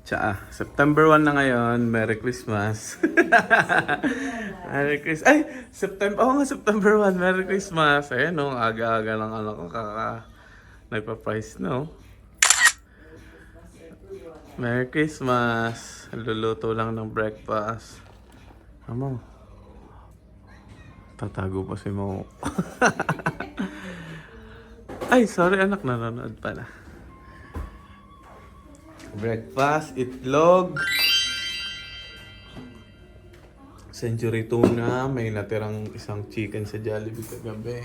September 1 na ngayon. Merry Christmas. Merry Christmas. Ay, September 1. Merry Christmas. Ayan, no, aga-aga ng anak ko. Nagpa-price, no? Merry Christmas. Luluto lang ng breakfast. Amo. Tatago pa si Mo. Ay, sorry anak. Nanonood pala. Breakfast, itlog, century tuna, may natirang isang chicken sa Jollibee kagabi.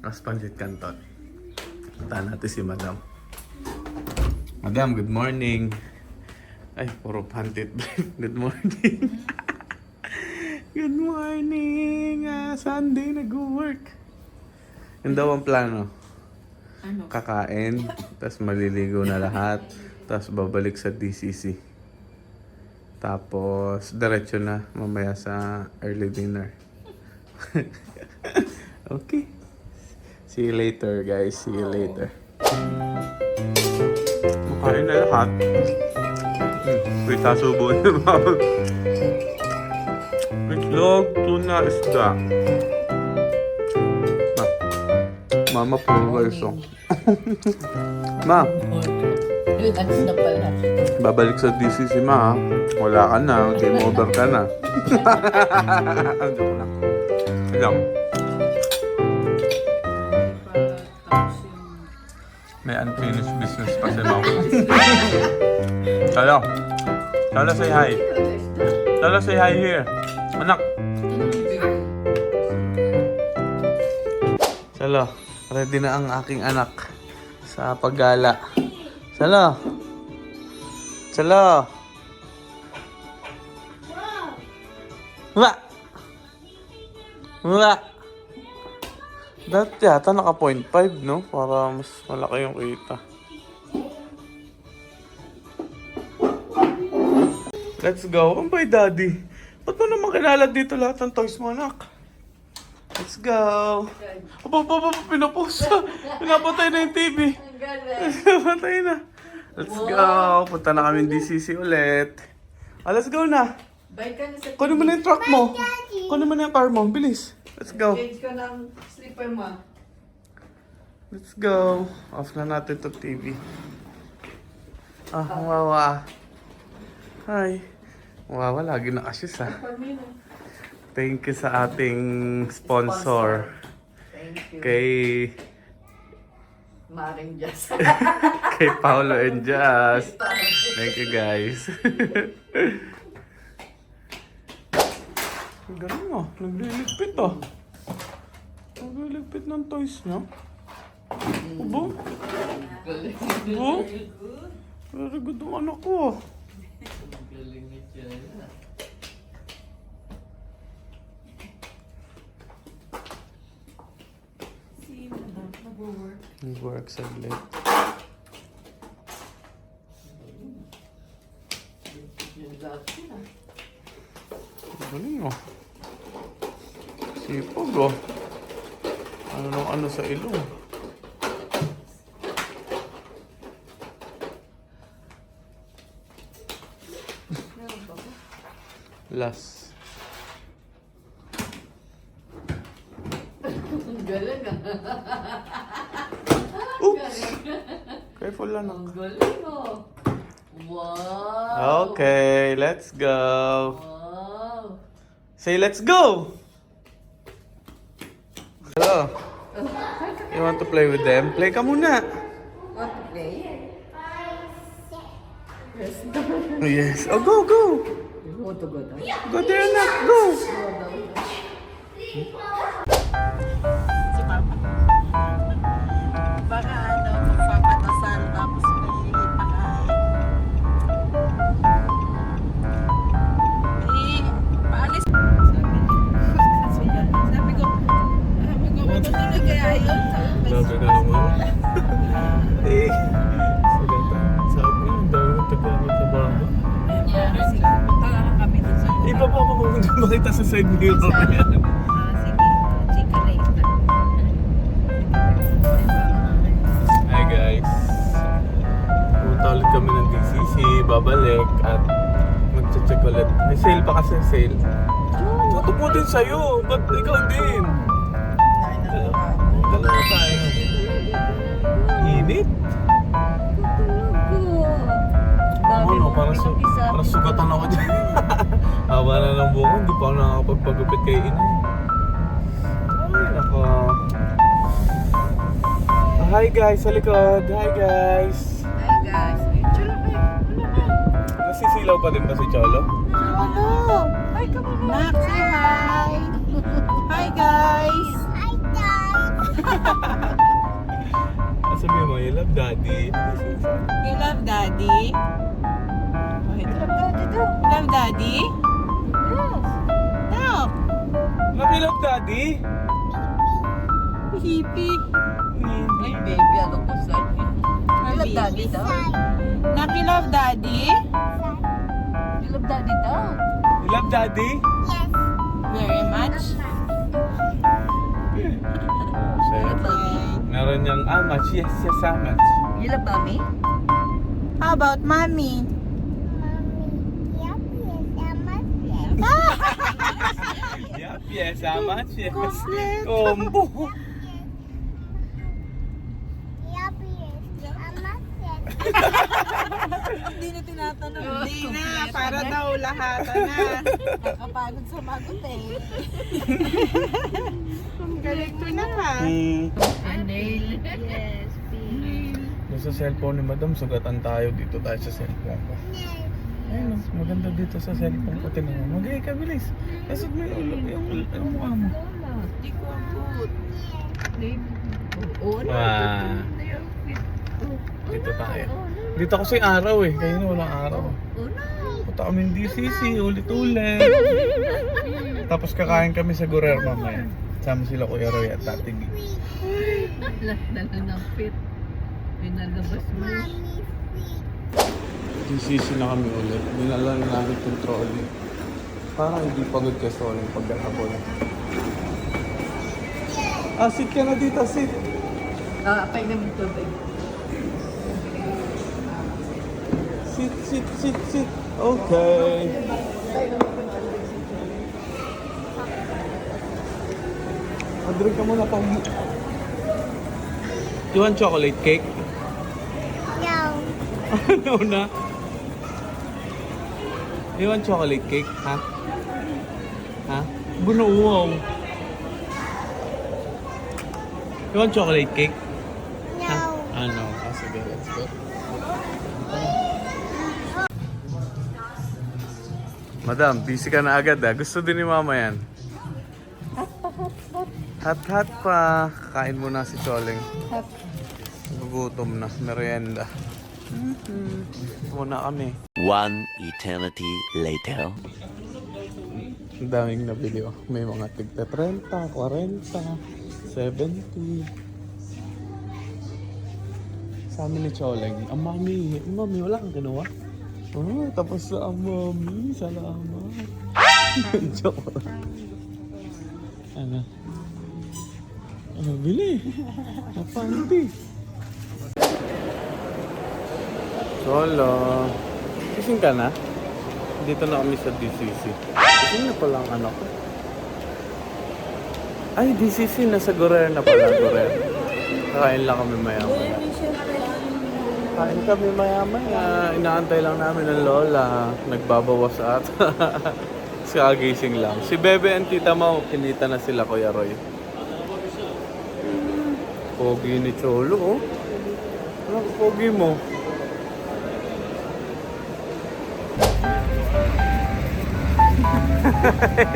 Tapos pancit canton. Puntahan natin si Madam. Madam, good morning. Ay, puro pancit. Good morning. Good morning. Sunday, nag-work. Yun daw ang plano. Ano? Kakain, tapos maliligo na lahat. Tapos babalik sa DCC. Tapos diretso na mamaya sa early dinner. Okay. See you later, guys. See you later. Makain na lahat. Pita subo niya. Itlog, tuna, isda. Mama, puro rice. Ma. Relax na pala. Babalik sa DC si Ma, ha? Wala ka na, game over ka na. Joke lang. Alam. May unfinished business pa si Mama. Hello. Hello, say hi. Hello, say hi here. Anak. Hello. Ready na ang aking anak sa paggala. Salo. Salo. Wala. Wala. Dati yata naka 0.5, no? Para mas malaki yung kita. Let's go. Ang bay, Daddy. Ba't mo naman kinalad dito lahat ng toys mo, anak? Let's go. Pinapos. Pinapatay na yung TV. Pinapatay na. Let's go. Punta na kami DCC ulit. Let's go na. Bye ka na sa Kunin mo na yung truck mo. Kunin mo na yung car mo. Bilis. Let's go. Change ka ng slipper mo. Let's go. Off na natin to TV. Wawa. Hi. Wawa, lagi nakasis, ha. Thank you sa ating sponsor. Thank you. Kay Maring Jazz. kay Paolo and Jazz. Thank you, guys. Galing, oh. Nagliligpit, oh. Nagliligpit ng toys niya. Abo? Abo? Very good ang anak ko, oh. Nag-work saglit. Galing, oh. Sipag, oh. Ano sa ilong. Last. Galing, Oops! Careful lang, Ang oh. galing, oh. Wow. Okay, let's go. Wow. Say let's go! Hello. You want to play with them? Play ka muna. Want to play? Yes. Yes. Oh, go, go. You want to go down? Go there, anak. Go. Si Papa. Baka magpapatasal tapos may pakain. Paalis. Sabi ko, matutulog kaya yun? Grabe ka naman. Eh. Sabi nga, ang dami ng tagamit sa baba. Punta kami dun sa Iba pa ako kung makita sa side mirror na yan. sige, chika later. Hi guys. Pumunta ulit kami ng DC. Sisi, babalik at magche-check ulit. May sale pa kasi, sale. Tuto po din sa'yo, ba't ikaw din? Dalawa tayo. Init? Ano, parang sugatan ako dyan. Haba na ng buko, hindi pa ako nakakapagpagupit kay Ina. Ay, nako. Hi guys, sa likod. Hi guys. Hi guys. Nasisilaw pa din ba si Cholo? Hello. Hi, come on. Max, say hi. Hi guys. Sabi mo, you love daddy. You love daddy? You love daddy daw. Love daddy? Yes. No. Love you love daddy? Hippie. Ay, baby, ano ko sa'yo? You love daddy daw? Nak, you love daddy? You love daddy daw? You love daddy? Very much. Meron niyang much. Yes, much. You love mommy? How about mommy? Yup, yes, much. Yes. Complete. Combo. Hindi na tinatanong. Hindi na. Para daw lahatan na. Nakapagod sa magot eh. Galing ko na ka. Nail. Yes, Doon sa cellphone ni Madam, sugatan tayo dito tayo sa cellphone ko. Ayun, maganda dito sa cellphone ko. Tingnan mo. Mag-iay ka, bilis. Nasad mo yung mukha mo. Hindi ko ang good. Oo, Wow. Dito tayo. Dito kasi araw eh. Kaya na walang araw. Punta kami ng DCC, ulit-ulit. Tapos kakain kami sa Gurer mamaya. Sama sila Kuya Roy at Tati B. Dala ng fit. Pinalabas mo. DCC na kami ulit. Dinala na namin itong trolley. Parang hindi pagod ka sa ulit pagkakabon. Sit ka na dito, sit. Pag namin tubig. Sit. Okay. Drink ka muna pang... You want chocolate cake? No na. You want chocolate cake? Ha? Ha? Bunuwaw. You want chocolate cake? Ha? No. Sige, let's go. Madam, busy ka na agad ah. Gusto din ni Mama yan. Hot pa. Kain muna si Choleng. Nagugutom na. Merienda. Muna kami. One eternity later. Ang daming nabili oh. May mga tigta 30, 40, 70. Sa amin ni Choleng. Ang mami, wala kang ginawa? Oh, tapos sa mami, salamat. Joke. Ano? Ano, bili? Napanti. Cholo. Kising ka na? Dito na kami sa DCC. Kising na pala ang anak ko. Ay, DCC. Nasa Gurer na pala. Gurer. Kakain lang kami maya-maya. Kain kami maya-maya. Inaantay lang namin ng lola. Nagbabawas at kagising lang. Si Bebe and Tita Mau, kinita na sila Kuya Roy. Pogi ni Cholo, oh. Ano ang pogi mo?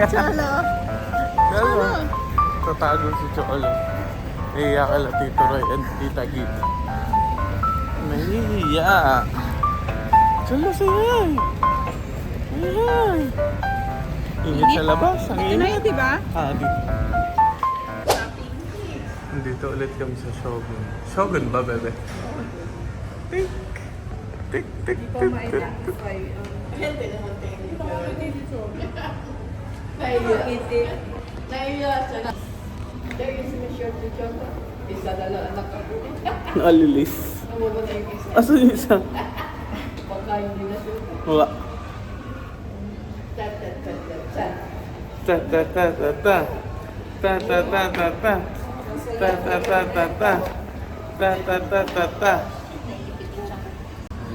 Cholo. Cholo. Tatago si Cholo. Iiyak ka lang Tito Roy and Tita Git. Nahihiya. Cholo, sayay. Sayay. Init sa labas. Ang Ito na yun, init. diba? Dito. Dito ulit kami sa Shogun. Shogun ba, bebe? Tik. Tik, tik, tik, tik. Nakalilis. Asan yung isa? kain nila siya. Wa. Ta ta ta ta ta. Ta ta ta ta ta. Ta ta ta ta ta. Ta ta ta ta ta.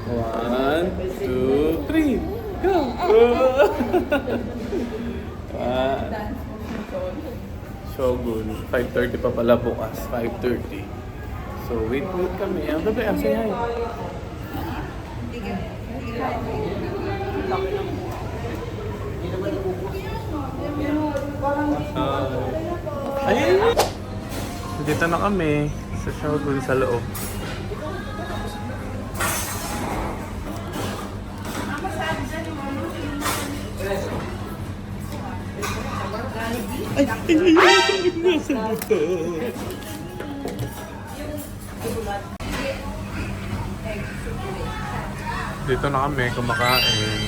1, 2, 3. Go! Shogun. 5:30 pa pala bukas. 5:30. So, wait kami. Ang gabi, say hi. Ayun! Dito na kami sa Shogun sa loob. Ay, nasa buto. Dito na kami kumakain.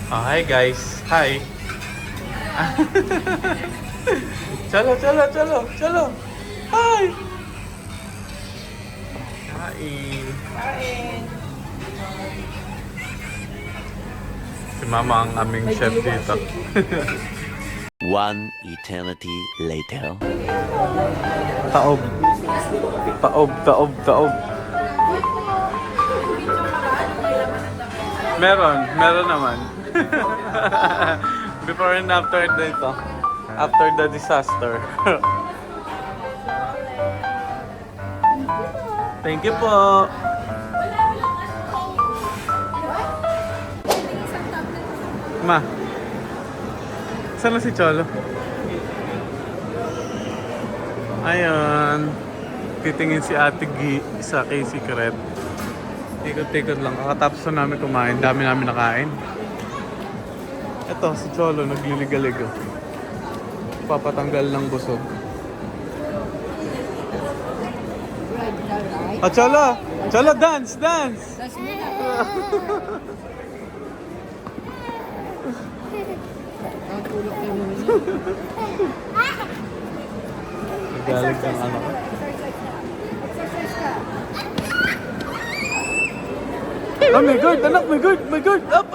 Hi guys. Hi. Chalo. Hi. Kain. Si Mama ang aming chef dito. One eternity later. Taob. Meron naman. Before and after dito. After the disaster. Thank you po. Ma. Saan na si Cholo? Ayun. Titingin si Ate G sa K-Secret. Ikot-ikot lang. Kakatapos na namin kumain. Dami namin nakain. Ito, si Cholo nagliligalig. Papatanggal ng busog. Ah, Cholo! Cholo, dance! Nagalig ng anak ko. Oh my God! Anak, my God! Up!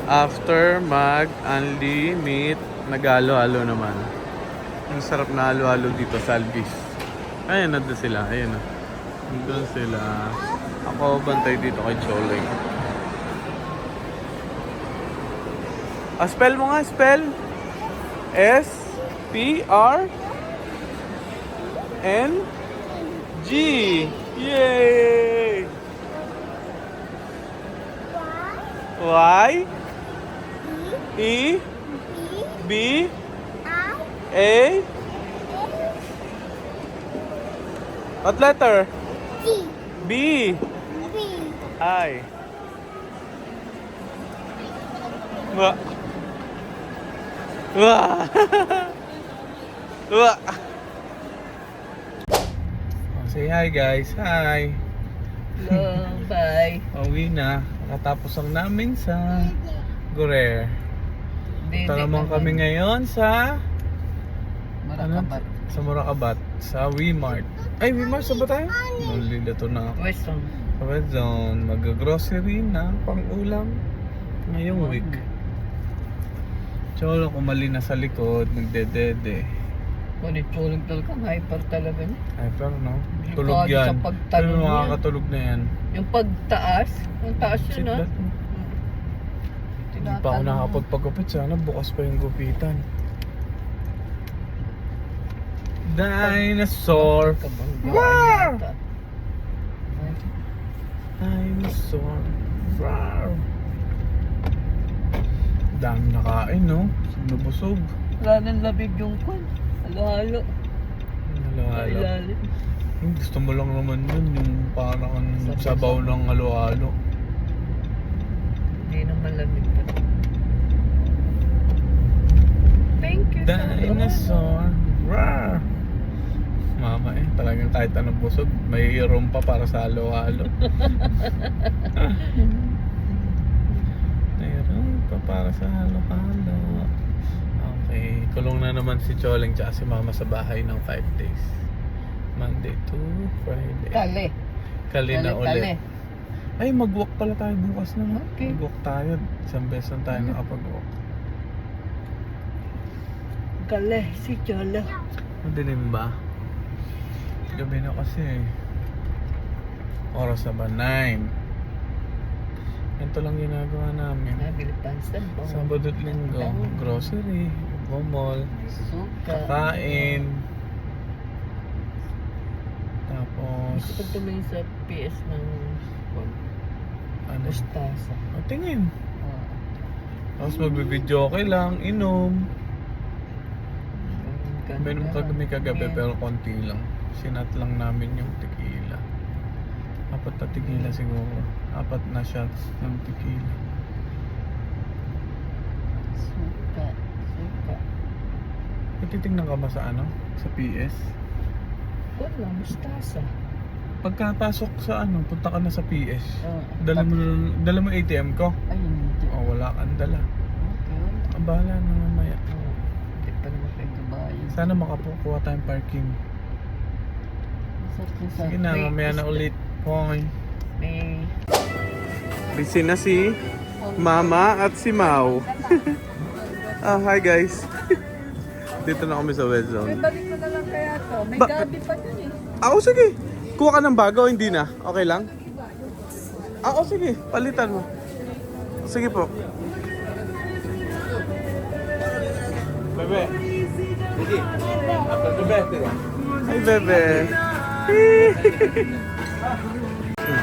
After mag-unli meat, nag-halo-halo naman. Ang sarap na halo-halo dito sa Alvis. Ayun na sila, ayun na. Doon sila. Ako bantay dito kay Choloy. Spell mo nga, spell. S-P-R-N-G. Yay! Y E B A. What letter? B. I. Wa. Say hi guys. Hi. Hello, bye. Pauwi na. Nakatapos ang namin sa Gurer. Ito naman kami ngayon sa Marakabat. Sa Murakabat. Sa Wemart. Ay, Wemart, saan ba tayo? Nalila to na ako. Western. Sa Red Zone. Mag-grocery na pang-ulam ngayong week. Cholo, kumali na sa likod. Nagdedede. Tulog talaga. Hyper talaga niya. Ay, pero no? Delikado Tulog yan. sa pagtalon Pero yan. makakatulog na yan. Yung pagtaas. Yung taas Sit yun, ha? back. Hindi pa ako nakapagpagupit. Sana bukas pa yung gupitan. Dinosaur. Wow! Dinosaur. Wow! Dami nakain, no? Nabusog. Wala nang labig yung kwan. Halo-halo. Halo-halo. Ilalim. Gusto mo lang naman yun, yung parang sabaw ng halo-halo. Hindi naman lamig pa. Thank you. Dinosaur. Rawr! yan kahit anong busog. May room pa para sa halo-halo. May room pa para sa halo-halo. Okay, kulong na naman si Choleng tsaka si Mama sa bahay ng 5 days. Monday to Friday. Kali na ulit. Ay, mag-walk pala tayo bukas na. Okay. Mag-walk tayo. Isang beses lang tayo nakapag-walk. Kale, si Chola. Madilim ba? Gabi na kasi. Oras na ba? 9. Ito lang ginagawa namin. Nabili pansan po. Sabado at linggo. Grocery. Mall. Suka. Kakain. Tapos Gusto ko tumingin sa PS ng ano? mustasa. O, tingin. Tapos magbibideo okay lang. Inom. Meron kami kagabi pero konti lang. Sinat lang namin yung tequila. 4 na tequila siguro. 4 na shots ng tequila. Suka. May titignan ka ba sa ano? Sa PS? Wala, mustasa. Pagkapasok sa ano, punta ka na sa PS. Dala mo ATM ko? Ay, hindi. O wala kang dala. Okay, wala. Ang bahala na mamaya. Hindi pa naman kayo gabayan. Sana makakuha tayong parking. Sige na, mamaya na ulit. Hoy. May Busy na si Mama at si Mau. Hi guys. Dito na kami sa West Zone. balik ko na lang kaya to. May Ba- gabi pa dun eh. Ako sige. Kuha ka ng bago, hindi na. Okay lang? Ako sige, palitan mo. Sige po. Bebe. Sige. Bebe. Hi Bebe.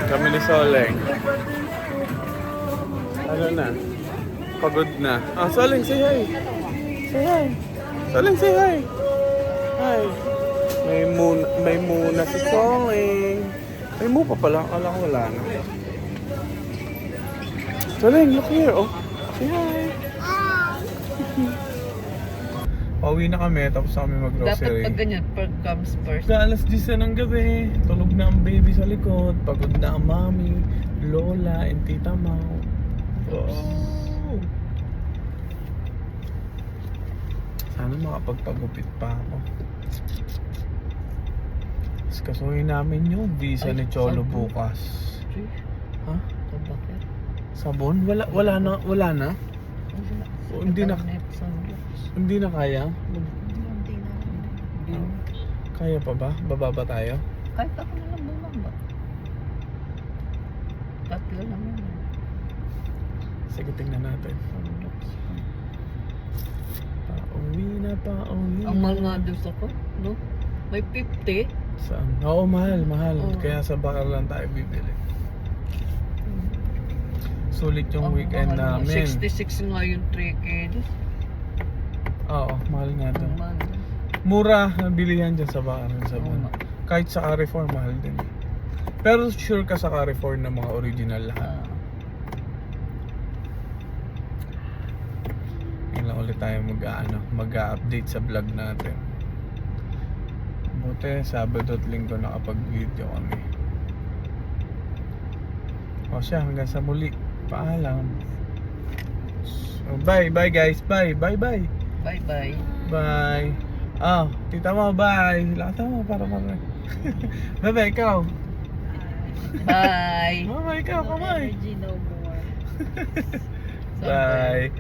Kami ni Soleng. Ano na? Pagod na. Soleng, say hi. Say hi. Soleng, say hi. Hi. May muna si Soleng. May mo pa pala. Akala ko wala na. Soleng, look here. Oh. Say hi. Pauwi na kami, tapos na kami Dapat mag-grocery. pag ganyan, per comes first. Sa alas 10 ng gabi, tulog na ang baby sa likod, pagod na ang mami, lola, and tita Mau. Oh. Sana makapagpagupit pa ako. Tapos kasuhin namin yung visa Ay, ni Cholo sabon. bukas. Ha? Bakit? Sabon? Wala na? Oh, hindi na. Hindi na kaya? Kaya pa ba? Baba ba tayo? Kahit ako na lang bumaba. Tatlo lang yun. Sige, tingnan natin. Pauwi na, pauwi na. Ang mahal nga doon sa ko, no? May 50. Saan? Oo, mahal. Oo. Kaya sa bakal lang tayo bibili. Sulit yung Ang weekend mahal nga. namin. 66 nga yung 3K. Oo, mahal nga doon. Ang mahal. Mura ang bilihan dyan sa bakal sa Oo nga. Kahit sa Carrefour, mahal din. Pero sure ka sa Carrefour na mga original lahat. Ngayon lang ulit tayo mag-update sa vlog natin. Buti, Sabado at Linggo nakapag-video kami. O siya, hanggang sa muli. Paalam. So, bye guys. Bye. Bye-bye. Bye. Tita mo, bye. Lakata mo para. Bye, ikaw. Bye. Mama, ikaw, kamay. Energy no more. Bye.